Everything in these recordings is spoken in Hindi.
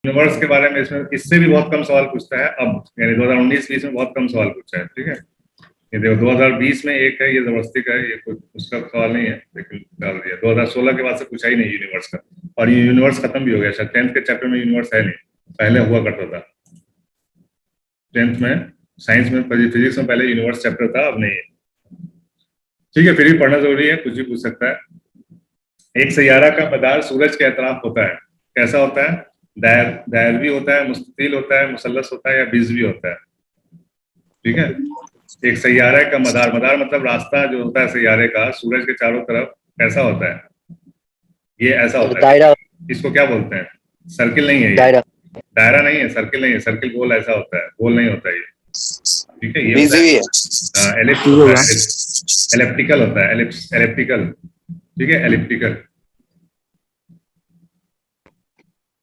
यूनिवर्स के बारे में इसमें इससे भी बहुत कम सवाल पूछता है अब, यानी 2019-20 में बहुत कम सवाल पूछा है। ठीक है, ये देखो 2020 में एक है, ये जबरदस्ती का है, ये कोई उसका सवाल नहीं है, लेकिन डाल दिया। 2016 के बाद से पूछा ही नहीं यूनिवर्स का, और ये यूनिवर्स खत्म भी हो गया शायद। 10th के चैप्टर में यूनिवर्स है नहीं, पहले हुआ करता था 10th में। साइंस में, फिजिक्स में पहले यूनिवर्स चैप्टर था, अब नहीं है। ठीक है, फिर भी पढ़ना जरूरी है, कुछ भी पूछ सकता है। एक सैयारा का मदार सूरज के अतराफ होता है, कैसा होता है? दायर भी होता है, मुस्ततील होता है, मुसल्लस होता है, या बीज भी होता है। ठीक है, एक सैयारे का मदार, मदार मतलब रास्ता जो होता है सैयारे का सूरज के चारों तरफ, कैसा होता है? ये ऐसा होता है। दायरा। इसको क्या बोलते हैं? सर्किल नहीं है ये, दायरा। दायरा नहीं है, सर्किल नहीं है। सर्किल गोल ऐसा होता है, गोल नहीं होता ये। ठीक है, ये बीज भी है। एलिप्स होता है, एलिप्टिकल होता है, एलिप्टिकल। ठीक है, एलिप्टिकल,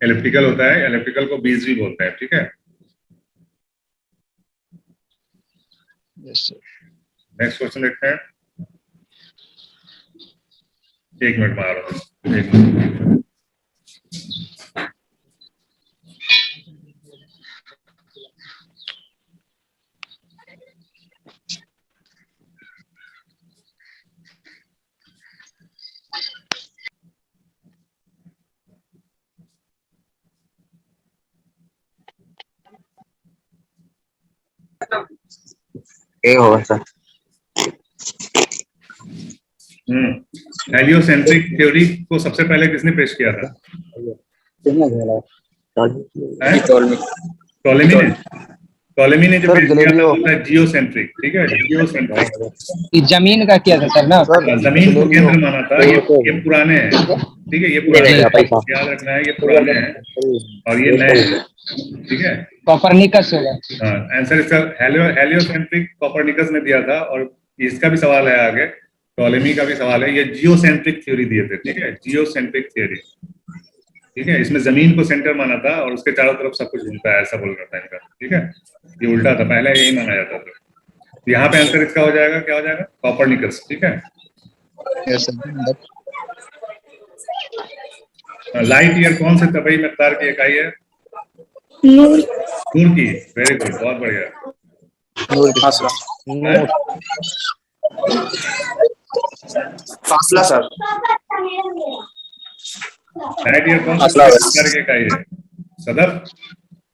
एलिप्टिकल होता है। एलिप्टिकल को बीज भी बोलते हैं। ठीक है, नेक्स्ट क्वेश्चन देखते हैं। एक मिनट में आ रहा हूँ, एक मिनट। होगा सर। हेलियोसेंट्रिक थ्योरी को सबसे पहले किसने पेश किया था? टॉलेमी ने। टॉलेमी ने जो पेश किया था वो था जियोसेंट्रिक। ठीक है, जियोसेंट्रिक। जमीन का किया था सर ना, जमीन को केंद्र माना था। ये पुराने हैं। ठीक है, ये पुराने हैं, याद रखना है, ये पुराने हैं और ये नए हैं। ठीक है, कोपरनिकस होगा। हाँ, आंसर इसका हेलियोसेंट्रिक कोपरनिकस ने दिया था। और इसका भी सवाल है आगे, टॉलेमी का भी सवाल है। ये जियोसेंट्रिक थ्योरी दिए थे। ठीक है, जियोसेंट्रिक थ्योरी। ठीक है, इसमें जमीन को सेंटर माना था और उसके चारों तरफ सब कुछ घूमता है, ऐसा बोल रहा था इनका। ठीक है, ये उल्टा था, पहले यही माना जाता था। तो यहाँ पे आंसर इसका हो जाएगा, क्या हो जाएगा? कोपरनिकस। ठीक है, लाइट ईयर कौन से तबई मिकदार की इकाई है? नूर की। वेरी गुड, बहुत बढ़िया। फासला सर। लाइट ईयर कौन से तबई मिकदार की इकाई है? सदर,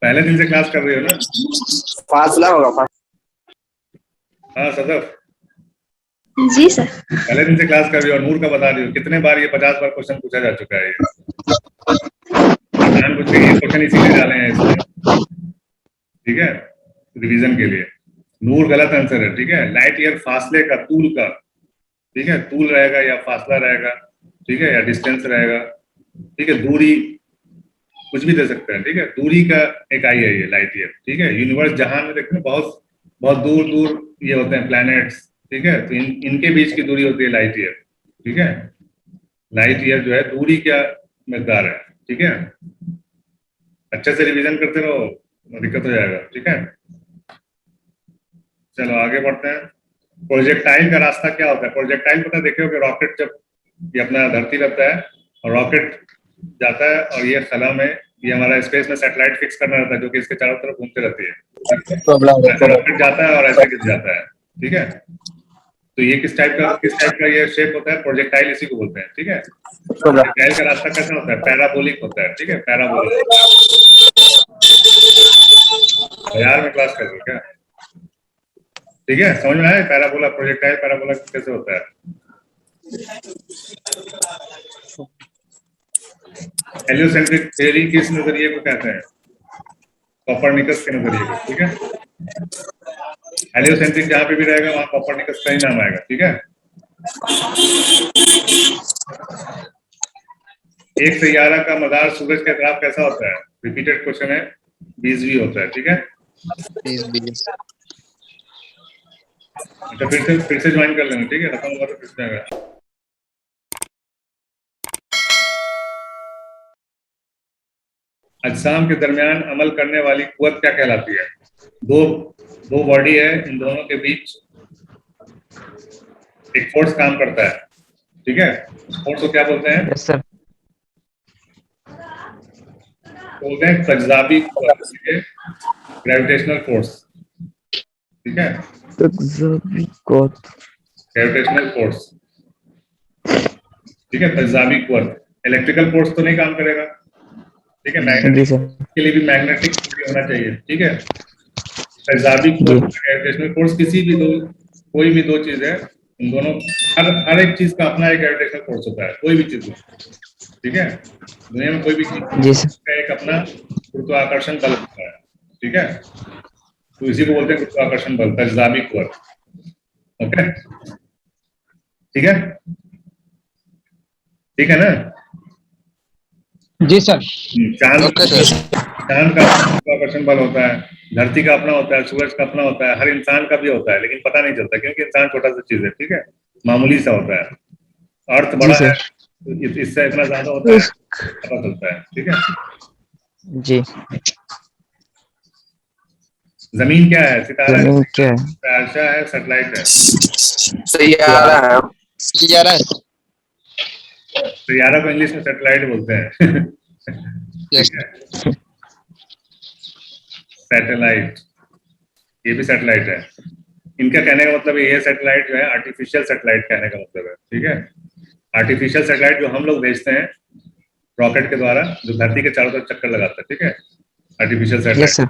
पहले दिन से क्लास कर रही हो ना? फासला होगा। हाँ सदर, जी सर। पहले दिन से क्लास कर रही हो और नूर का बता रही हो। कितने बार ये 50 बार क्वेश्चन पूछा जा चुका है। ये कुछ नहीं, ये क्वेश्चन इसीलिए डाले हैं इसमें। ठीक है, रिवीजन के लिए। नूर गलत आंसर है। ठीक है, लाइट ईयर फासले का, तूल का। ठीक है, तूल रहेगा या फासला रहेगा। ठीक है, या डिस्टेंस रहेगा। ठीक है, दूरी कुछ भी दे सकते हैं। ठीक है, दूरी का इकाई है ये लाइट ईयर। ठीक है, यूनिवर्स जहां में देखते हैं बहुत बहुत दूर दूर ये होते हैं प्लैनेट्स। ठीक है, तो इनके बीच की दूरी होती है लाइट ईयर। ठीक है, लाइट ईयर जो है दूरी क्या मिकदार है। ठीक है, अच्छे से रिवीजन करते रहो, दिक्कत हो जाएगा। ठीक है, चलो आगे बढ़ते हैं। प्रोजेक्टाइल का रास्ता क्या होता है? प्रोजेक्टाइल पता देखिए कि रॉकेट जब ये अपना धरती लगता है और रॉकेट जाता है और ये खला में, ये हमारा स्पेस में सैटेलाइट फिक्स करना रहता है जो कि इसके चारों तरफ घूमती रहती है। ऐसे रॉकेट जाता है और ऐसे गिर जाता है। ठीक है, तो ये किस टाइप का ये शेप होता है? प्रोजेक्टाइल इसी को बोलते हैं। ठीक है, प्रोजेक्टाइल का रास्ता कैसा होता है? पैराबोलिक होता है। ठीक है, पैराबोलिक। बाजार में क्लास कर रहे हो क्या? ठीक है, समझ में आया? पैराबोला, प्रोजेक्टाइल पैराबोला कैसे होता है? हेलियोसेंट्रिक थ्योरी किस नजरिए को कहते हैं? कोपरनिकस के नजरिए को। ठीक है, हेलियोसेंट्रिक जहां पे भी रहेगा वहां कोपरनिकस का ही नाम आएगा। ठीक है, एक सैयारा का मदार सूरज के अतराफ कैसा होता है? रिपीटेड क्वेश्चन है, बीजवी होता है। ठीक है, अच्छा फिर से ज्वाइन कर लेंगे। ठीक है, खत्म होगा तो फिर से आएगा। अजसाम के दरमियान अमल करने वाली कुव्वत क्या कहलाती है? दो बॉडी है, इन दोनों के बीच एक फोर्स काम करता है। ठीक है, फोर्स को क्या बोलते हैं? Yes sir. बोलते हैं तजाबी ग्रेविटेशनल फोर्स, ठीक है, ग्रेविटेशनल फोर्स, ठीक है, तजाबी कुव्वत। इलेक्ट्रिकल फोर्स तो नहीं काम करेगा, ठीक है, मैग्नेटिक के लिए भी मैग्नेटिक होना चाहिए, ठीक है। तजाबी कुव्वत, ग्रेविटेशनल फोर्स, किसी भी दो, कोई भी दो चीज है, उन दोनों, हर एक चीज का अपना एक ग्रेविटेशनल फोर्स होता है, कोई भी चीज हो, ठीक है, दुनिया में कोई भी चीज का एक अपना गुरुत्वाकर्षण बल होता है, ठीक है, तो इसी को बोलते हैं गुरुत्वाकर्षण बल, तजाबी कुव्वत। ओके, ठीक है, ठीक है ना। जी सर। चांद चांद का गुरुत्वाकर्षण बल होता है, धरती का अपना होता है, सूरज का अपना होता है, हर इंसान का भी होता है, लेकिन पता नहीं चलता क्योंकि इंसान छोटा सा चीज है, ठीक है, मामूली सा होता है। अर्थ बड़ा है, तो इससे इतना ज्यादा होता है, पता चलता है, ठीक है जी। जमीन क्या है? सितारा है, क्या है? तारा है, सैटेलाइट है। सैयारा है। सैयारा को इंग्लिश में सैटेलाइट बोलते हैं। ठीक है, सैटेलाइट, ये भी सैटेलाइट है। इनका कहने का मतलब ये सैटेलाइट जो है आर्टिफिशियल सैटेलाइट कहने का मतलब है, ठीक है, आर्टिफिशियल सैटेलाइट जो हम लोग भेजते हैं रॉकेट के द्वारा, जो धरती के चारों तरफ चक्कर लगाता है, ठीक है, आर्टिफिशियल सैटेलाइट।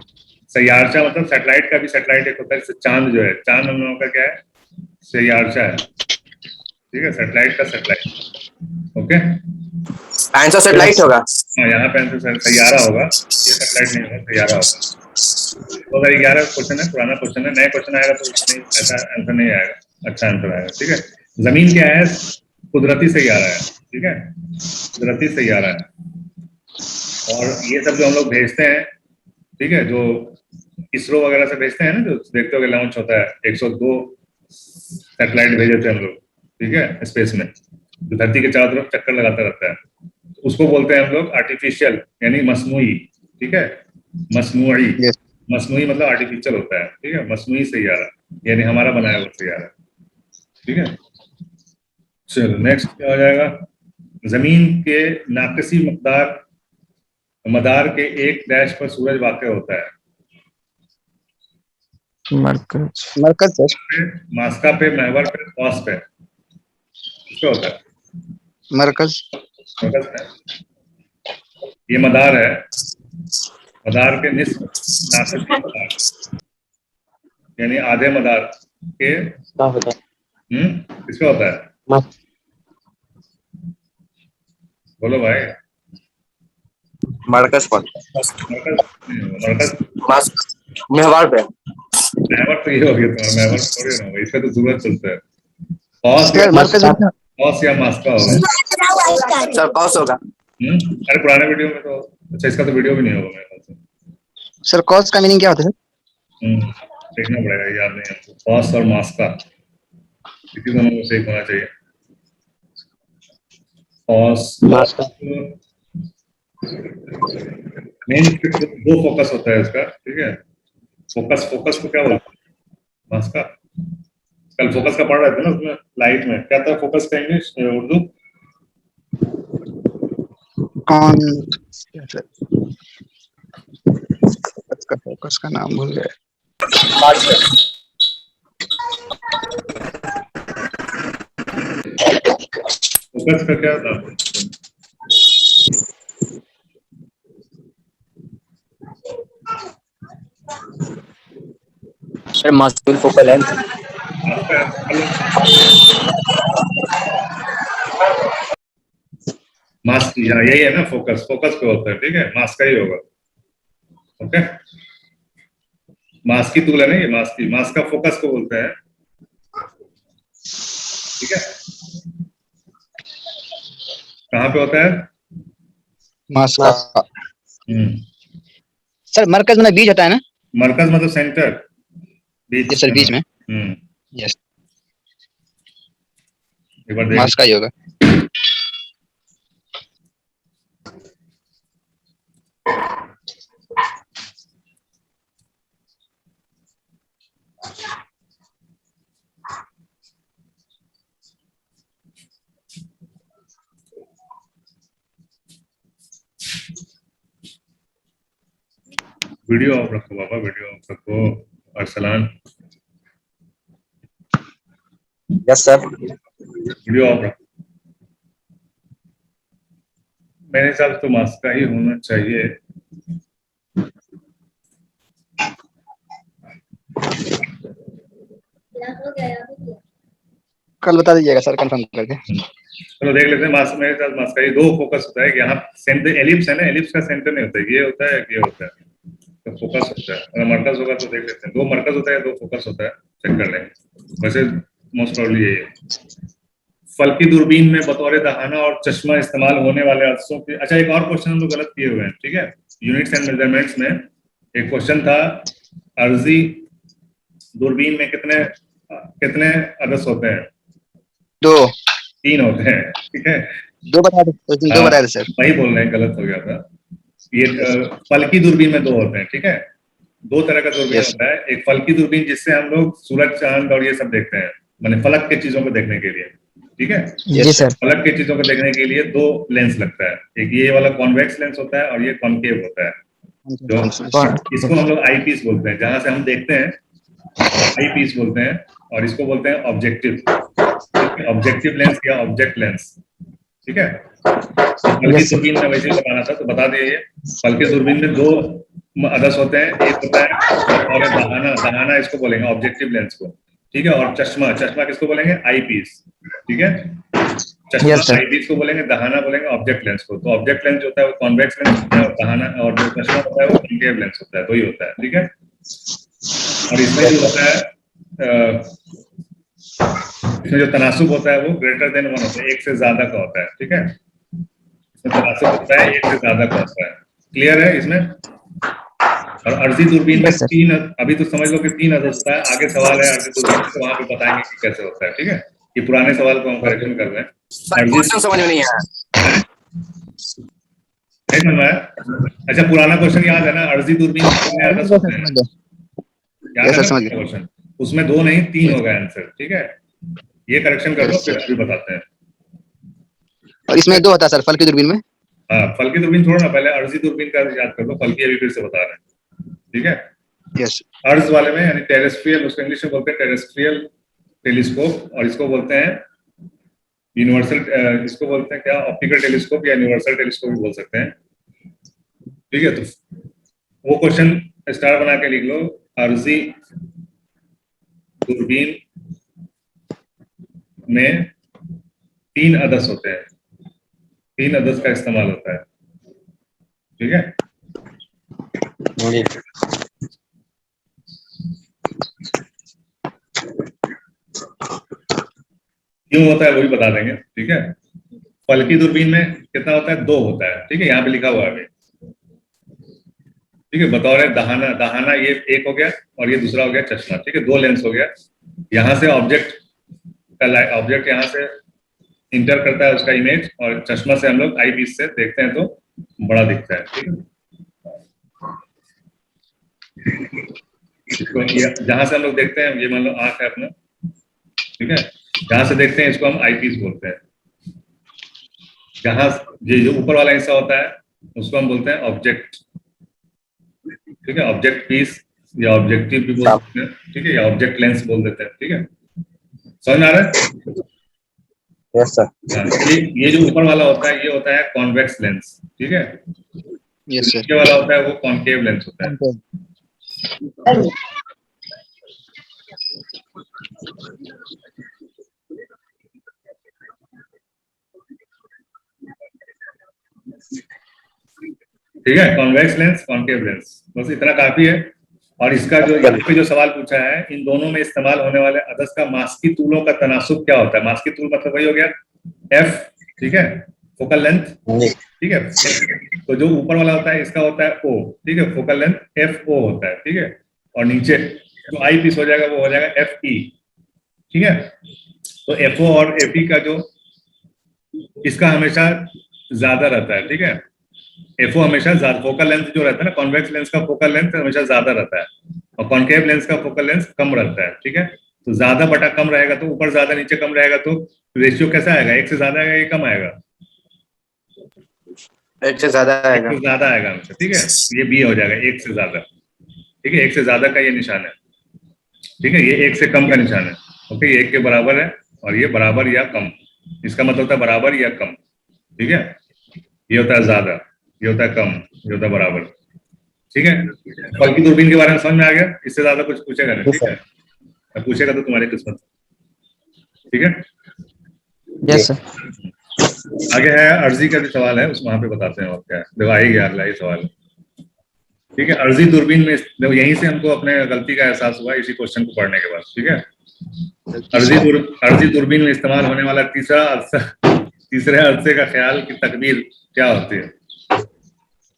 सैयारचा मतलब सैटेलाइट का भी सैटेलाइट एक होता है, जैसे चांद जो है, चांद हम लोगों का क्या है? सैयारचा है, ठीक है, सैटेलाइट का सैटेलाइट। ओके, आंसर सैटेलाइट होगा। हाँ, यहाँ पे आंसर सैयारा होगा, ये सैटेलाइट नहीं होगा, सैयारा होगा। 2011 क्वेश्चन है, पुराना क्वेश्चन है, नया क्वेश्चन आएगा तो नहीं, ऐसा आंसर नहीं आएगा, अच्छा आंसर आएगा, ठीक है। जमीन क्या है? कुदरती सैयारा है, ठीक है, कुदरती सैयारा है। और ये सब जो हम लोग भेजते हैं, ठीक है, जो इसरो वगैरह से भेजते हैं ना, जो देखते हो लॉन्च होता है, 102 सैटेलाइट भेजे थे हम लोग, ठीक है, स्पेस में, जो धरती के चारों तरफ चक्कर लगाता रहता है, उसको बोलते हैं हम लोग आर्टिफिशियल, यानी मसनूई, ठीक है, मसनूई। मसनूई मतलब आर्टिफिशियल होता है, ठीक है, मसनूई सैयारा यानी हमारा बनाया हुआ सैयारा, ठीक है। चलो नेक्स्ट क्या हो जाएगा? जमीन के नाकसी मदार के एक डैश पर सूरज वाक़ होता है। मरकज मास्का पे, महवर पे, कौस पे, किसका होता है? मरकज। मरकज पे। ये मदार है, मदार के निस्फ नाकसी मदार, यानी आधे मदार के किसका होता है? बोलो भाई। मरकज पर। मरकज महवार पे। महवर तो ये हो गया तुम्हारा, महवर थोड़ी ना होगा, इसका तो सूरज चलता है। कौस या मास्का होगा। सर कौस होगा। अरे पुराने वीडियो में तो, अच्छा इसका तो वीडियो भी नहीं होगा मेरे ख्याल से। सर कौस का मीनिंग क्या होता है? देखना पड़ेगा, याद नहीं है। कौस और मास्का किसी दोनों को सही होना चाहिए। कौस मेन दो फोकस होता है इसका, ठीक है, फोकस को क्या बोलते हैं? मास्का। कल फोकस का पढ़ रहे थे ना, उसमें लाइट में क्या था फोकस का इंग्लिश उर्दू? कौन इसका फोकस का नाम भूल गए। फोकस का क्या था? सर मास्कुल फोकल लेंथ। मास्क, यही है ना फोकस, फोकस पे होता है, ठीक है, मास्क का ही होगा। ओके, मास्क की तूल है ना ये, मास्क का फोकस को बोलते हैं, ठीक है। कहाँ पे होता है? मास्क का। सर मरकज मतलब बीज होता है ना? मरकज मतलब सेंटर, बीच। सर बीच में। यस, एक बार देख, मास्क का ही होगा। वीडियो ऑफ रखो बाबा, वीडियो ऑफ रखो। Arsalan, yes sir. Video of रखो। मेरे हिसाब से तो मास्क का ही होना चाहिए। कल बता दीजिएगा सर कंफर्म करके। चलो देख लेते हैं। मास्क, मेरे साथ मास्क का ये दो फोकस होता है कि यहाँ सेंटर एलिप्स है ना, एलिप्स का सेंटर नहीं होता है, ये होता है ये होता है, तो फोकस होता है। अगर मरकज होगा तो देख लेते हैं, दो मरकज होता है दो फोकस होता है, चेक कर लेंगे। वैसे मोस्ट प्रॉब्ली यही है। फल्की दूरबीन में बतौर दहाना और चश्मा इस्तेमाल होने वाले अरसों के, अच्छा एक और क्वेश्चन हम लोग गलत किए हुए हैं, ठीक है। यूनिट्स एंड मेजरमेंट्स में एक क्वेश्चन था, अर्जी दूरबीन में कितने कितने अदस होते हैं? 2 3 होते हैं, ठीक है। 2 बता दो, उस दिन 2 हाँ, बताए थे सर। वही बोल रहे हैं, गलत हो गया था। ये फल्की दूरबीन में 2 होते हैं, ठीक है। 2 तरह का दूरबीन Yes. होता है। एक फल्की दूरबीन जिससे हम लोग सूरज चांद और ये सब देखते हैं, माने फलक के चीजों को देखने के लिए, ठीक है। जी सर। फलक के चीजों को देखने के लिए 2 लेंस लगता है, एक ये वाला कॉन्वेक्स लेंस होता है और ये कॉनकेव होता है। जो इसको हम लोग आई पीस बोलते हैं, जहां से हम देखते हैं आई पीस बोलते हैं, और इसको बोलते हैं ऑब्जेक्टिव, ऑब्जेक्टिव लेंस या ऑब्जेक्ट लेंस, ठीक है। फल्की दूरबीन में वैसे ही बताना था तो बता दिए। फल्की दूरबीन में 2 अदस होते हैं, एक होता है और दहाना, दहाना इसको बोलेंगे ऑब्जेक्टिव लेंस को, ठीक है। और चश्मा, चश्मा किसको बोलेंगे? आई पीस, ठीक है। चश्मा आई पीस को बोलेंगे, दहाना बोलेंगे ऑब्जेक्ट लेंस को। तो ऑब्जेक्ट लेंस जो होता है वो कॉन्वेक्स लेंस होता है, और दहाना और जो चश्मा होता है वो कॉनकेव लेंस होता है, तो ही होता है, ठीक है। और इसमें जो होता है इसमें जो तनासुब होता है वो ग्रेटर देन 1 होता है, 1 से ज्यादा का होता है, ठीक है। इसमें तनासुब होता है 1 से ज्यादा का होता है। क्लियर है इसमें? और अर्जी दूरबीन में 3, अभी तो समझ लो कि 3 अदद होता है। आगे सवाल है अर्जी दूरबीन, तो वहां पे बताएंगे कि कैसे होता है, ठीक है। ये पुराने सवाल को हम करेक्शन कर रहे हैं। क्वेश्चन समझ में नहीं आया। नहीं समझ में आया? अच्छा, पुराना क्वेश्चन याद है ना, अर्जी दूरबीन में कितने अदद होते हैं? याद है ना क्वेश्चन? उसमें 2 नहीं 3 होगा आंसर, ठीक है। ये करेक्शन कर दो, फिर अभी बताते हैं। और इसमें 2 होता है सर फल्की दूरबीन में। हाँ, फल्की दूरबीन छोड़ो ना, पहले अर्जी दूरबीन का याद कर दो, फल्की अभी फिर से बता रहे हैं, ठीक है। यस। अर्ज वाले में यानी टेरेस्ट्रियल, उसको इंग्लिश में बोलते हैं टेरेस्ट्रियल टेलीस्कोप, और इसको बोलते हैं यूनिवर्सल, इसको बोलते हैं क्या, ऑप्टिकल टेलीस्कोप या यूनिवर्सल टेलीस्कोप भी बोल सकते हैं, ठीक है। तो वो क्वेश्चन स्टार बना के लिख लो, अर्जी दूरबीन में 3 अदस होते हैं, 3 अदस का इस्तेमाल होता है, ठीक है। क्यों होता है वो भी बता देंगे, ठीक है। फल्की दूरबीन में कितना होता है? 2 होता है, ठीक है। यहाँ पे लिखा हुआ है अभी, ठीक है। बतौर दहाना, दहाना ये एक हो गया और ये दूसरा हो गया चश्मा, ठीक है। 2 लेंस हो गया। यहाँ से ऑब्जेक्ट का ऑब्जेक्ट यहाँ से इंटर करता है उसका इमेज, और चश्मा से हम लोग आई पीस से देखते हैं तो बड़ा दिखता है, ठीक है। इसको जहां से हम लोग देखते हैं, ये मान लो आंख है अपना, ठीक है। जहां से देखते हैं इसको हम आई पीस बोलते हैं। जहां ये जो ऊपर वाला हिस्सा होता है उसको हम बोलते हैं ऑब्जेक्ट, ठीक है। ऑब्जेक्ट पीस या ऑब्जेक्टिव भी बोल सकते हैं, ठीक है, या ऑब्जेक्ट लेंस बोल देते हैं, ठीक है। समझ में आ रहा है? Yes sir. ये जो ऊपर वाला होता है ये होता है कॉन्वेक्स लेंस, ठीक है। Yes sir. नीचे वाला होता है वो कॉनकेव लेंस होता है। ठीक है, कॉन्वेक्स लेंस, कॉनकेव लेंस, बस इतना काफी है। और इसका जो यहाँ पे जो सवाल पूछा है, इन दोनों में इस्तेमाल होने वाले अदस का मास्की तूलों का तनासुब क्या होता है? मास्की तूल मतलब वही हो गया एफ, ठीक है, फोकल लेंथ, ठीक है। तो जो ऊपर वाला होता है इसका होता है ओ, ठीक है, फोकल लेंथ एफ ओ होता है, ठीक है। और नीचे जो आई पीस हो जाएगा वो हो जाएगा एफ ई, ठीक है। तो एफ ओ और एफ ई का जो इसका हमेशा ज्यादा रहता है, ठीक है। एफओ हमेशा ज्यादा, फोकल लेंथ जो रहता है ना, कॉन्वेक्स लेंस का फोकल लेंथ हमेशा ज्यादा रहता है, और कॉनकेव लेंस का फोकल लेंथ कम रहता है, ठीक है। तो ज्यादा बटा कम रहेगा, तो ऊपर ज्यादा नीचे कम रहेगा, तो रेशियो कैसा आएगा? 1 से ज्यादा आएगा या कम आएगा? 1 से ज्यादा आएगा। 1 से ज्यादा आएगा, ठीक है। ये बी हो जाएगा 1 से ज्यादा, ठीक है, एक से ज्यादा का ये निशान है, ठीक है, ये एक से कम का निशान है, ओके, ये एक के बराबर है और ये बराबर या कम, इसका मतलब होता है बराबर या कम, ठीक है, ये होता है ज्यादा, ये होता है कम, ये होता है बराबर, ठीक है। फल्की दूरबीन के बारे में समझ में आ गया, इससे ज्यादा कुछ पूछेगा नहीं, ठीक है, पूछेगा तो तुम्हारी किस्मत, ठीक है। Yes sir. आगे है अर्जी का जो सवाल है, उसमें वहां पे बताते हैं और क्या है। देखो आ ही गया अगला ही सवाल, ठीक है। अर्जी दूरबीन में देखो यहीं से हमको अपने गलती का एहसास हुआ इसी क्वेश्चन को पढ़ने के बाद, ठीक है। अर्जी दूरबीन में इस्तेमाल होने वाला तीसरे अरसे का ख्याल की तकबीर क्या होती है?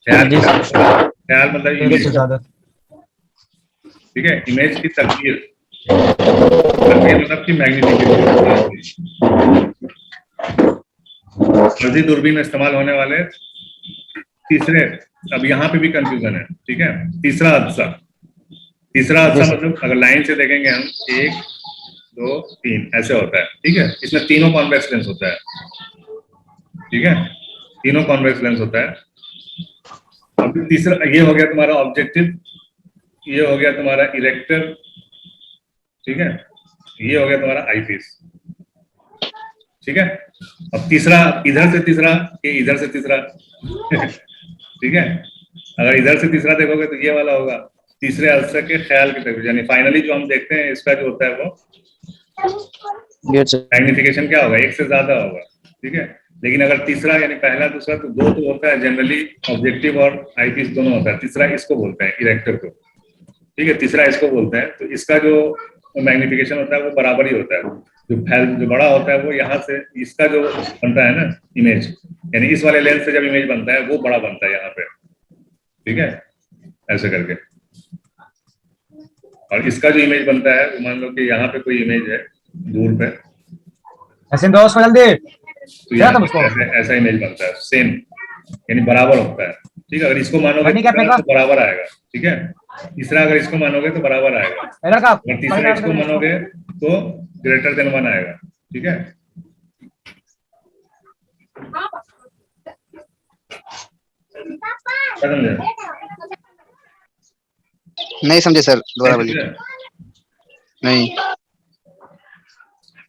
ख्याल मतलब इमेज, ठीक है, इमेज की तकबीर मतलब की मैग्नीफिकेशन। अर्जी दूरबीन में इस्तेमाल होने वाले तीसरे, अब यहाँ पे भी कंफ्यूजन है, ठीक है। तीसरा हादसा मतलब अगर लाइन से देखेंगे हम 1 2 3 ऐसे होता है, ठीक है। इसमें तीनों कॉन्वेक्स लेंस होता है, ठीक है, तीनों कॉन्वेक्स लेंस होता है। अब तीसरा ये हो गया तुम्हारा ऑब्जेक्टिव, ये हो गया तुम्हारा इरेक्टर, ठीक है, ये हो गया तुम्हारा आईपीस, ठीक है। अब तीसरा इधर से तीसरा कि इधर से तीसरा ठीक है, अगर इधर से तीसरा देखोगे तो ये वाला होगा तीसरे अरसे के ख्याल की तकबीर, यानी फाइनली जो हम देखते हैं इसका जो होता है वो मैग्निफिकेशन क्या होगा, एक से ज्यादा होगा, ठीक है। लेकिन अगर तीसरा यानी पहला दूसरा तो दो तो होता है जनरली, ऑब्जेक्टिव और आईपीस दोनों होता है, तीसरा इसको बोलते हैं इरेक्टर को, ठीक है, तीसरा इसको बोलते हैं। तो इसका जो मैग्निफिकेशन होता है वो बराबर ही होता है, जो बड़ा होता है वो यहाँ से इसका जो बनता है ना इमेज, यानी इस वाले लेंस से जब इमेज बनता है वो बड़ा बनता है यहाँ पे, ठीक है, ऐसे करके। और इसका जो इमेज बनता है वो मान लो कि यहाँ पे कोई इमेज है दूर पे, ऐसे दोस्त को जल्दी तो ऐसा इमेज बनता है सेम, यानी बराबर होता है, ठीक है। अगर इसको मानोगे तो बराबर आएगा, ठीक है। तीसरा अगर इसको मानोगे तो बराबर आएगा, अगर तीसरा इसको मानोगे तो ग्रेटर देन 1 आएगा, ठीक है। नहीं समझे सर, दोबारा बोलिए। नहीं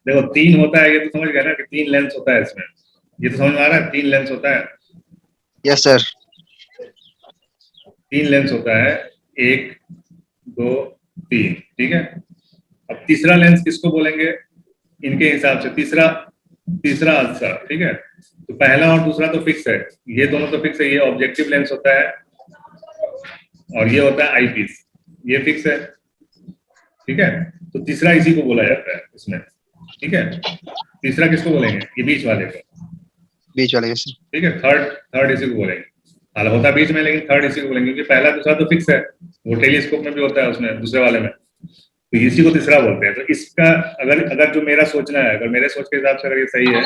देखो 3 होता है, ये तो समझ गया ना कि 3 लेंस होता है इसमें, ये तो समझ में आ रहा है 3 लेंस होता है। Yes sir. 3 लेंस होता है, 1 2 3, ठीक है। अब तीसरा लेंस किसको बोलेंगे इनके हिसाब से, तीसरा हादसा, ठीक है। तो पहला और दूसरा तो फिक्स है, ये दोनों तो फिक्स है, ये ऑब्जेक्टिव लेंस होता है और ये होता है आईपीस, ये फिक्स है, ठीक है। तो तीसरा इसी को बोला जाता है इसमें, ठीक है। तीसरा किसको बोलेंगे, ये बीच वाले को, ठीक है। थर्ड इसी को बोलेंगे, हाल होता बीच में लेकिन थर्ड इसी को बोलेंगे, क्योंकि पहला दूसरा तो फिक्स है, वो टेलीस्कोप में भी होता है उसमें दूसरे वाले में, तो इसी को तीसरा बोलते हैं। तो इसका अगर जो मेरा सोचना है, अगर मेरे सोच के हिसाब से अगर ये सही है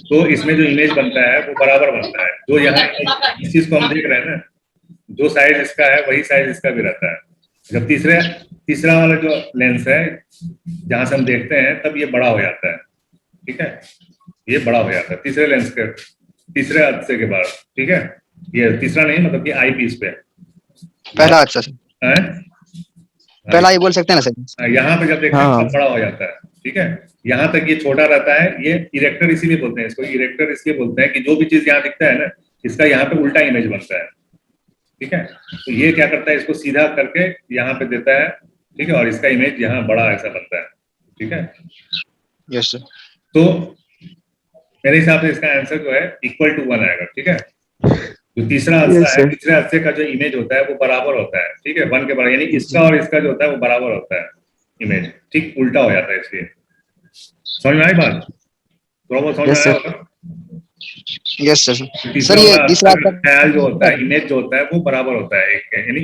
तो इसमें जो इमेज बनता है वो बराबर बनता है, जो यहाँ इस चीज को हम देख रहे हैं ना, जो साइज इसका है वही साइज इसका भी रहता है। जब तीसरा वाला जो लेंस है जहां से हम देखते हैं तब ये बड़ा हो जाता है, ठीक है, ये बड़ा हो जाता है तीसरे लेंस के तीसरे हादसे के बाद, ठीक है। ये तीसरा नहीं मतलब कि आई पीस पे पहला अच्छा सर, पहला ये बोल सकते हैं ना सर, यहाँ पे जब देखते हैं तब बड़ा हो जाता है, ठीक है। यहाँ तक ये छोटा रहता है, ये इरेक्टर इसीलिए बोलते हैं इसको, इरेक्टर इसलिए बोलते हैं कि जो भी चीज यहाँ दिखता है ना इसका यहाँ पे उल्टा इमेज बनता है, ठीक है। तो ये क्या करता है, इसको सीधा करके यहाँ पे देता है, ठीक है, और इसका इमेज यहाँ बड़ा ऐसा बनता है, ठीक है। Yes sir. तो मेरे हिसाब से इसका आंसर जो है इक्वल टू 1 आएगा, ठीक है। जो तीसरा हादसा है, तीसरे हादसे का जो इमेज होता है वो बराबर होता है, ठीक है, 1 के बराबर, यानी इसका और इसका जो होता है वो बराबर होता है इमेज, ठीक उल्टा हो जाता है, इसलिए समझ में आई बात, थोड़ा बहुत समझ में आया होगा। Yes sir. सर ये तीसरा ख्याल जो होता है, इमेज जो होता है वो बराबर होता है एक के, यानी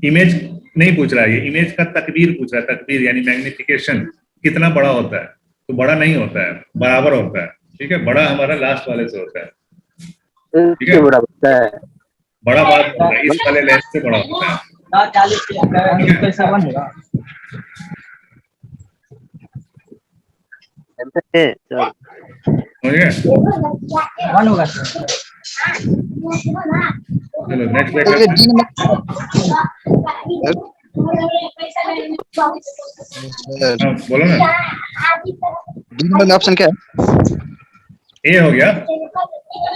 इमेज नहीं पूछ रहा है, ये इमेज का तकबीर पूछ रहा है, तकबीर यानी मैग्निफिकेशन कितना बड़ा होता है, तो बड़ा नहीं होता है, बराबर होता है, ठीक है। बड़ा हमारा लास्ट वाले से होता है, ठीक है, बड़ा होता है, बड़ा बात होता है, इस वाले लेंस से बड़ा होता है, चलो नेक्स्ट पे तो ये करते डी हैं। नंबर सर, हाँ बोलो ना। डी नंबर में ऑप्शन क्या है? ए हो गया, डी नंबर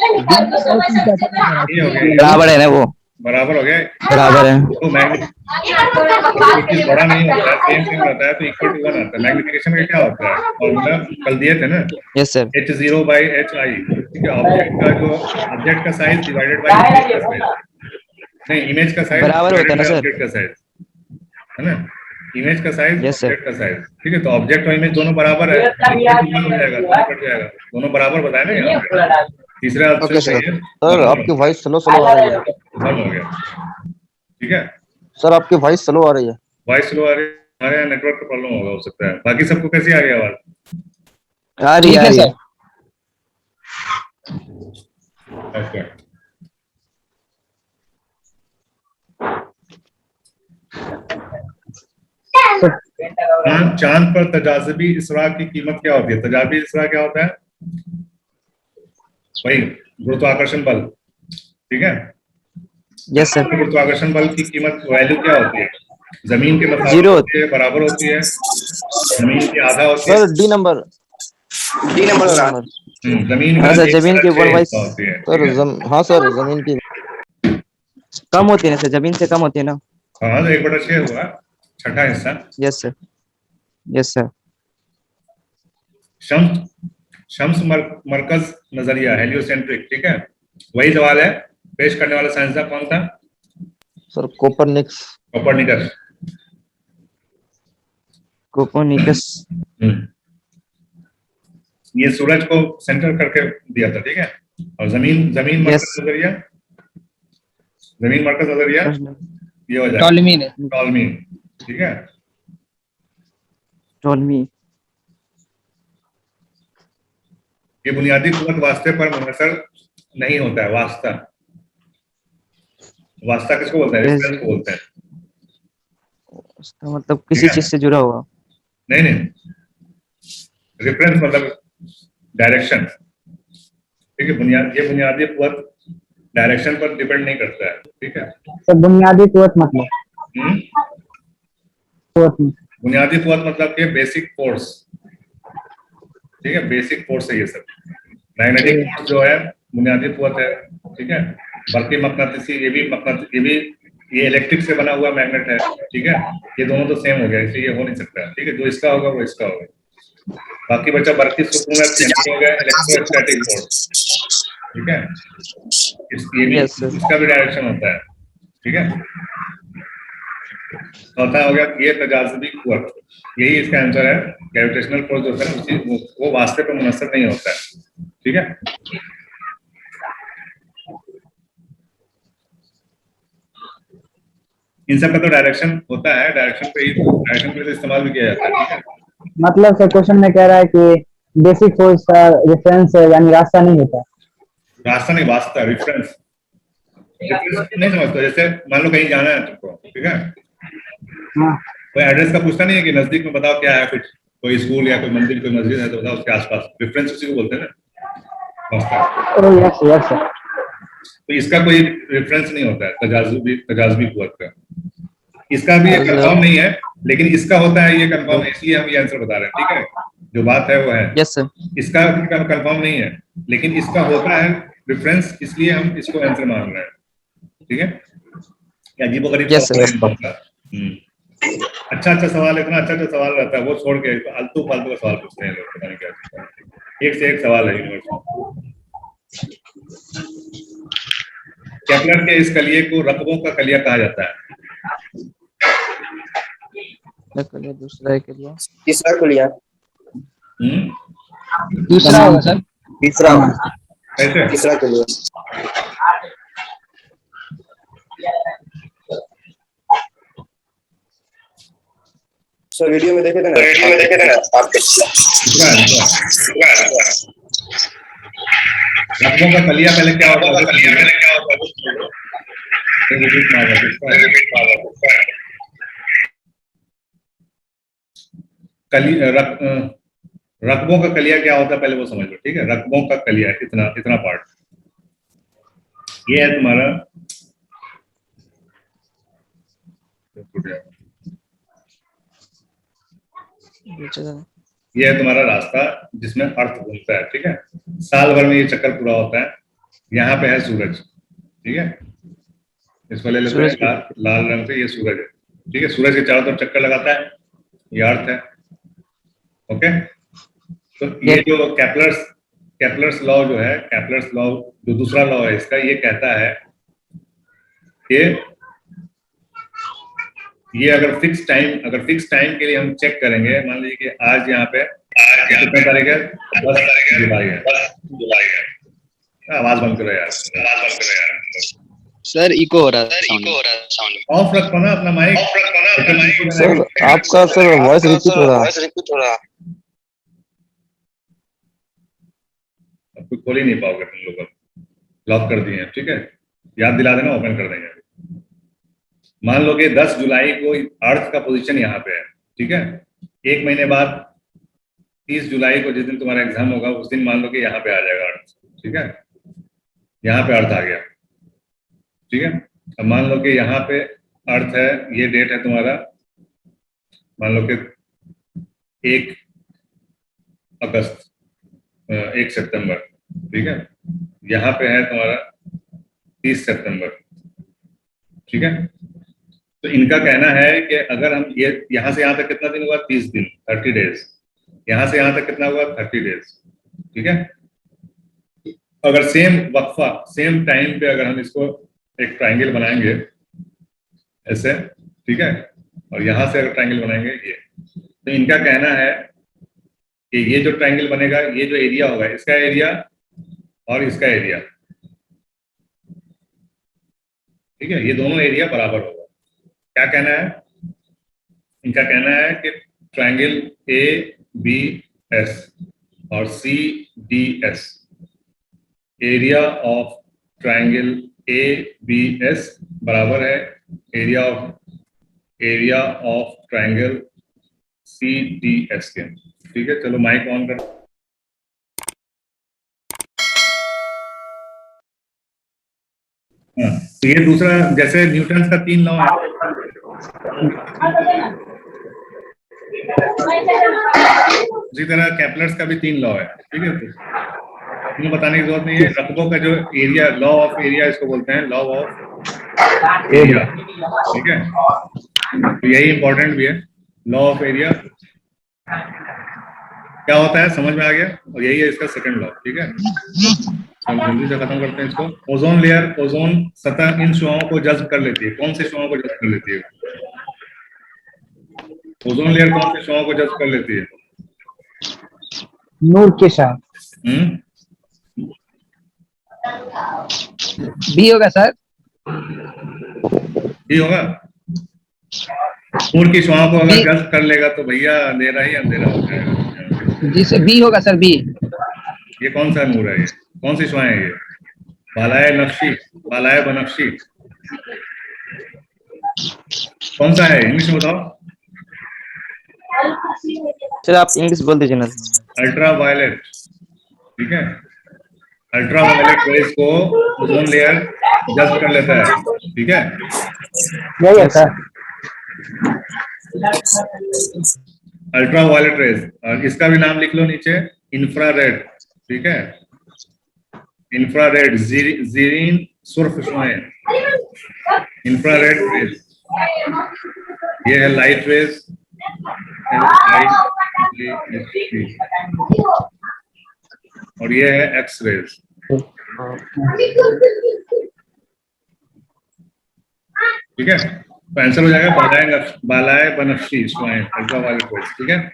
में ऑप्शन क्या था सर? ए हो गया, बराबर है ना वो? बराबर हो गया। बराबर है। तो मैग्नीफिकेशन चीज बड़ा नहीं होता है, सेम सेम रहता है, तो इक्वल टू 1 आता है। मैग्नीफिकेशन का क्या होता है फॉर्मूला कल दिए थे ना, यस सर। H0/Hi, ठीक है। ऑब्जेक्ट का साइज डिवाइडेड बाय इमेज का साइज, नहीं इमेज का साइज बराबर होता है ना सर? ऑब्जेक्ट का साइज, है ना। इमेज का साइज यस सर। ऑब्जेक्ट का साइज, ठीक है। तो ऑब्जेक्ट और इमेज दोनों बराबर है, इक्वल टू 1 हो जाएगा, तो कट जाएगा, दोनों बराबर बताया ना यहाँ पे। तीसरा ऑप्शन ओके सर। सही है, सर आपकी वॉइस स्लो स्लो आ रही है। 1 हो गया, ठीक है। सर आपकी वॉइस स्लो आ रही है। वॉइस स्लो आ रही है, हमारे यहाँ नेटवर्क का प्रॉब्लम होगा, हो सकता है। बाकी सबको कैसी आ रही है आवाज? आ रही है सर। ओके। चांद पर तजाज़बी इसरा की कीमत क्या होती है? तजाज़बी इसरा क्या होता है? वही गुरुत्वाकर्षण बल, ठीक है। Yes sir. गुरुत्वाकर्षण बल की कीमत वैल्यू क्या होती है? जमीन के मुताबिक जीरो होती है, बराबर होती है, जमीन के आधा होती है। सर डी नंबर जमीन हाँ का सर, एक जमीन से की छह वन बाई हिस्सा होती है, सर ठीक है? हाँ सर जमीन की कम होती है ना सर, जमीन से कम होती है ना? हाँ, तो 1/6 हुआ, छठा हिस्सा। Yes sir. Yes sir. शम्स मरकज नजरिया, हेलियोसेंट्रिक, ठीक है। वही सवाल है, पेश करने वाला साइंसदान कौन था? सर कोपरनिक्स। कोपरनिकस। कोपर्निकस। ये सूरज को सेंटर करके दिया था, ठीक है। और जमीन जमीन Yes. मरकज नजरिया, जमीन मरकज नजरिया ये हो जाएगा टॉलमी ने। टॉलमी, ठीक है। टॉलमी। ये बुनियादी कुव्वत वास्ते पर मुनहसर नहीं होता है। वास्ता, वास्ता किसको बोलते हैं? रेफरेंस को बोलते हैं। उसका मतलब किसी चीज से जुड़ा हुआ। नहीं नहीं, रेफरेंस मतलब डायरेक्शन, ठीक है। ये बुनियादी कुव्वत डायरेक्शन पर डिपेंड नहीं करता है, ठीक है। सर बुनियादी कुव्वत मतलब बुनियादी कुव्वत मतलब कि बेसिक फोर्स, ठीक है। बेसिक फोर्स है ये सब। मैग्नेटिक फोर्स जो है बुनियादी कुव्वत है, ठीक है। बल्कि मकनातीसी, ये भी ये इलेक्ट्रिक से बना हुआ मैग्नेट है, ठीक है। ये दोनों तो सेम हो गया, इसलिए ये हो नहीं सकता, ठीक है। जो इसका होगा वो इसका होगा। बाकी बच्चा बर्की सुकूनत हो गया इलेक्ट्रोस्टैटिक फोर्स, ठीक है। ये भी Yes, sir. इसका भी डायरेक्शन होता है, ठीक है। चौथा हो गया ये तजाज़बी कुव्वत, यही इसका आंसर है। ग्रेविटेशनल फोर्स जो होता है ना, वो वास्ते पे मुनहसर नहीं होता है, ठीक है। इन सब का तो डायरेक्शन होता है, डायरेक्शन पे इस्तेमाल भी किया जाता है, ठीक है। मतलब सर क्वेश्चन में कह रहा है कि बेसिक फोर्स का रेफरेंस है, यानी रास्ता नहीं होता। रास्ता नहीं, वास्ता, रेफरेंस। नहीं समझते? जैसे मान लो कहीं जाना है तुमको, ठीक है। हाँ कोई एड्रेस का पूछता नहीं है कि नजदीक में बताओ क्या है, कुछ कोई स्कूल या कोई मंदिर, कोई मस्जिद है तो बताओ उसके आसपास। रेफरेंस उसी को बोलते हैं ना, वास्ता। Yes yes sir. तो इसका कोई रेफरेंस नहीं होता है तजाज़बी कुव्वत का। इसका भी एक कंफर्म नहीं है, लेकिन इसका होता है, ये कंफर्म है, इसलिए हम ये आंसर बता रहे हैं, ठीक है। जो बात है वो है। Yes sir. इसका कंफर्म नहीं है, लेकिन इसका होता है रेफरेंस, इसलिए हम इसको आंसर मान रहे हैं, ठीक है। क्या अजीबोगरीब Yes, sir. सवाल है। अच्छा सवाल, इतना अच्छा सवाल रहता है, वो छोड़ के आलतू फालतू का सवाल पूछते हैं लोग, पता नहीं क्या। एक से एक सवाल है यूनिवर्स में। केपलर के इस कलिये को रकबों का कलिया कहा जाता है। दूसरा के लिए तीसरा कलिया। तीसरा होगा सर। तीसरा कैसे? तीसरा कलिया। सर वीडियो में देखे थे ना आपके। रकबों का कलिया पहले क्या होता है? रकबों का कलिया क्या होता है पहले वो समझ लो, ठीक है। रकबों का कलिया, इतना पार्ट ये है तुम्हारा टूट जाएगा। ये है तुम्हारा रास्ता जिसमें अर्थ घूमता है, ठीक है। साल भर में ये चक्कर पूरा होता है। यहाँ पे है सूरज, ठीक है, इसको ले लेते हैं लाल रंग से, ये सूरज है, ठीक है। सूरज के चारों तरफ चक्कर लगाता है, ये अर्थ है, ओके। तो ये जो केपलर्स लॉ जो है, केपलर्स लॉ जो दूसरा लॉ है इसका, ये कहता है कि ये अगर फिक्स टाइम के लिए हम चेक करेंगे, मान लीजिए कि आज यहाँ पे कितने तारीख है, 10 जुलाई है। आवाज बंद करो यार, सर इको हो रहा है साउंड। ऑफ रखो ना अपना माइक। सर आपका सर वॉइस रिपीट हो रहा। अब कोई खोल ही नहीं पाओगे तुम लोग, लॉक कर दिए हैं, ठीक है। याद दिला देना, ओपन कर देंगे। मान लो कि 10 जुलाई को अर्थ का पोजीशन यहाँ पे है, ठीक है। एक महीने बाद 30 जुलाई को जिस दिन तुम्हारा एग्जाम होगा उस दिन मान लो कि यहाँ पे आ जाएगा अर्थ, ठीक है। यहाँ पे अर्थ आ गया, ठीक है। अब मान लो कि यहाँ पे अर्थ है, ये डेट है तुम्हारा, मान लो कि 1 अगस्त 1 सितंबर, ठीक है। यहाँ पे है तुम्हारा 30 सितंबर, ठीक है। तो इनका कहना है कि अगर हम ये यहाँ से यहाँ तक कितना दिन हुआ, 30 दिन, 30 डेज। यहाँ से यहाँ तक कितना हुआ, 30 डेज, ठीक है। अगर सेम वक्फा, सेम टाइम पे अगर हम इसको एक ट्रायंगल बनाएंगे ऐसे, ठीक है, और यहाँ से अगर ट्रायंगल बनाएंगे ये, तो इनका कहना है कि ये जो ट्रायंगल बनेगा, ये जो एरिया होगा, इसका एरिया और इसका एरिया, ठीक है, ये दोनों एरिया बराबर होगा। क्या कहना है इनका? कहना है कि ट्रायंगल ABS और CDS, area of triangle ABS बराबर है एरिया ऑफ ट्रायंगल CDS के, ठीक है। चलो माइक ऑन कर। हाँ, तो ये दूसरा, जैसे न्यूटन का 3 लॉ है, उसी तरह केपलर्स का भी 3 लॉ है, ठीक है। तो बताने की जरूरत नहीं है। रकबों का जो एरिया, लॉ ऑफ एरिया इसको बोलते हैं, लॉ ऑफ एरिया, ठीक है। तो यही इंपॉर्टेंट भी है, लॉ ऑफ एरिया क्या होता है समझ में आ गया, और यही है इसका सेकंड लॉ, ठीक है। हम जल्दी से खत्म करते हैं इसको। ओजोन लेयर, ओजोन सतह इन शुआओं को जज्ब कर लेती है। कौन से शुआओं को जज्ब कर लेती है? ओजोन लेयर कौन से शुआओं को जज्ब कर लेती है? नूर के साथ बी होगा सर, बी होगा। नूर की शुआओं को अगर जज्ब कर लेगा तो भैया अंधेरा ही अंधेरा हो जाएगा। जी सर, बी होगा सर, बी। ये कौन सा नूर है? ये कौन सी शुआएं है? ये बालाए नक्शी, बालाए बनफ्शी, कौन सा है? इंग्लिश में बताओ सर, आप इंग्लिश बोल दीजिए ना। अल्ट्रा वायलेट, ठीक है। अल्ट्रा वायलेट रेज को ओजोन लेयर जज्ब कर लेता है, ठीक है। यही है सर, अल्ट्रा वायलेट रेज, और इसका भी नाम लिख लो नीचे, इंफ्रारेड, ठीक है। इंफ्रारेड, जीरीन सुर्ख शुआएं, इंफ्रारेड रेज। ये है लाइट रेज, और ये है एक्स रेज, ठीक है। तो आंसर हो जाएगा बालाए बनफ्शी शुआएं, अल्ट्रा वायलेट रेज, ठीक है।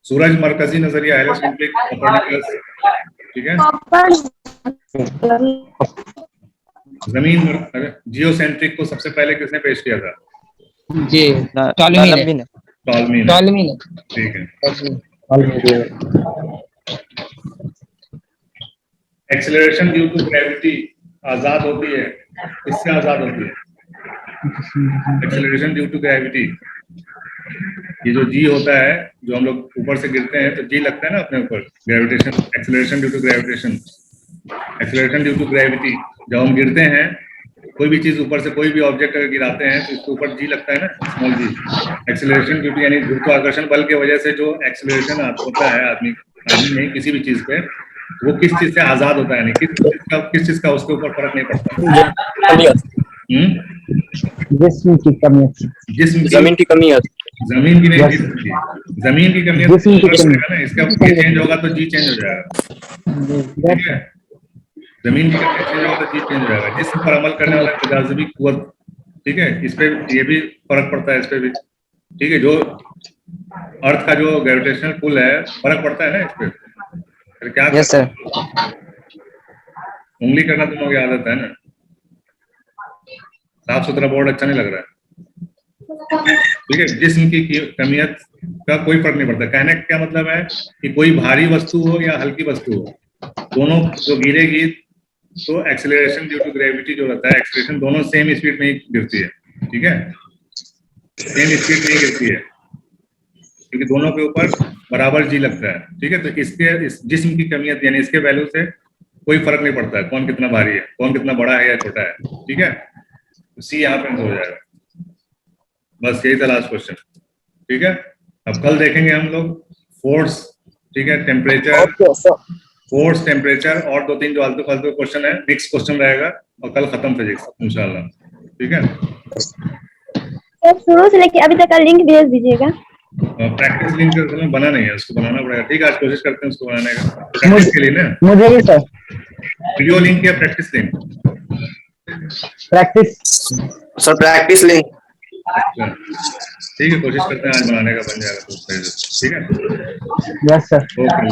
सूरज मरकजी नजरिया, हेलियोसेंट्रिक, कोपर्निकस, ठीक है। जमीन जियोसेंट्रिक को सबसे पहले किसने पेश किया था? जी टॉलमी ने, ठीक है। एक्सेलरेशन ड्यू टू ग्रेविटी आजाद होती है, किससे आजाद होती है? एक्सेलरेशन ड्यू टू ग्रेविटी, ये जो जी होता है, जो हम लोग ऊपर से गिरते हैं तो जी लगता है ना अपने ऊपर, gravitation, acceleration due to gravitation, acceleration due to gravity. जब हम गिरते हैं कोई भी चीज ऊपर से कोई भी ऑब्जेक्ट अगर गिराते हैं तो उसके ऊपर जी लगता है ना, small g. Acceleration due to यानी गुरुत्वाकर्षण बल की वजह से जो एक्सेलरेशन होता है आदमी नहीं किसी भी चीज पे, वो किस चीज से आजाद होता है, यानी किस चीज का उसके ऊपर फर्क नहीं पड़ता। जिस्म की कमियत। जमीन की कमी है, जमीन की नहीं, Yes. जिस्म की, जमीन की कमी है जिस्म की तो कमी। ना, इसका चेंज होगा तो जी चेंज हो जाएगा, ठीक है। जमीन की कमी चेंज होगा तो जी चेंज हो जाएगा। जिस्म पर अमल करने वाला तजाज़ुबी कुव्वत, ठीक है, इस पे ये भी फर्क पड़ता है, इस पे भी, ठीक है। जो अर्थ का जो ग्रेविटेशनल पुल है, फर्क पड़ता है ना इस पे, फिर क्या यस सर। उंगली करना तुम लोग की आदत है ना, साफ सुथरा बोर्ड अच्छा नहीं लग रहा है, ठीक है। जिस्म की कमियत का कोई फर्क नहीं पड़ता। कहने का क्या मतलब है कि कोई भारी वस्तु हो या हल्की वस्तु हो, दोनों जो गिरेगी तो एक्सेलरेशन ड्यू टू ग्रेविटी जो रहता है, एक्सेलरेशन दोनों सेम स्पीड में ही गिरती है, ठीक है, सेम स्पीड में ही गिरती है, क्योंकि दोनों के ऊपर बराबर जी लगता है, ठीक है। तो इस जिस्म की कमियत यानी इसके वैल्यू से कोई फर्क नहीं पड़ता है कौन कितना भारी है, कौन कितना बड़ा है या छोटा है, ठीक है। तो सी यहाँ पे हो जाएगा, बस यही था लास्ट क्वेश्चन, ठीक है। अब कल देखेंगे हम लोग फोर्स, ठीक है, टेम्परेचर, फोर्स, टेम्परेचर और 2-3 जो आलतू फालतू क्वेश्चन है, मिक्स क्वेश्चन रहेगा, और कल खत्म फिजिक्स इंशाल्लाह, ठीक है। सर शुरू से लेके अभी तक का लिंक भेज दीजिएगा। प्रैक्टिस लिंक बना नहीं है, उसको बनाना पड़ेगा, ठीक है। आज कोशिश करते हैं उसको बनाने का, प्रैक्टिस के लिए ना। मुझे भी सर वीडियो लिंक या practice link? Practice. Sir practice link. अच्छा, ठीक है, कोशिश करते हैं आज बनाने का, बन जाएगा तो, ठीक है। Yes sir. ओके,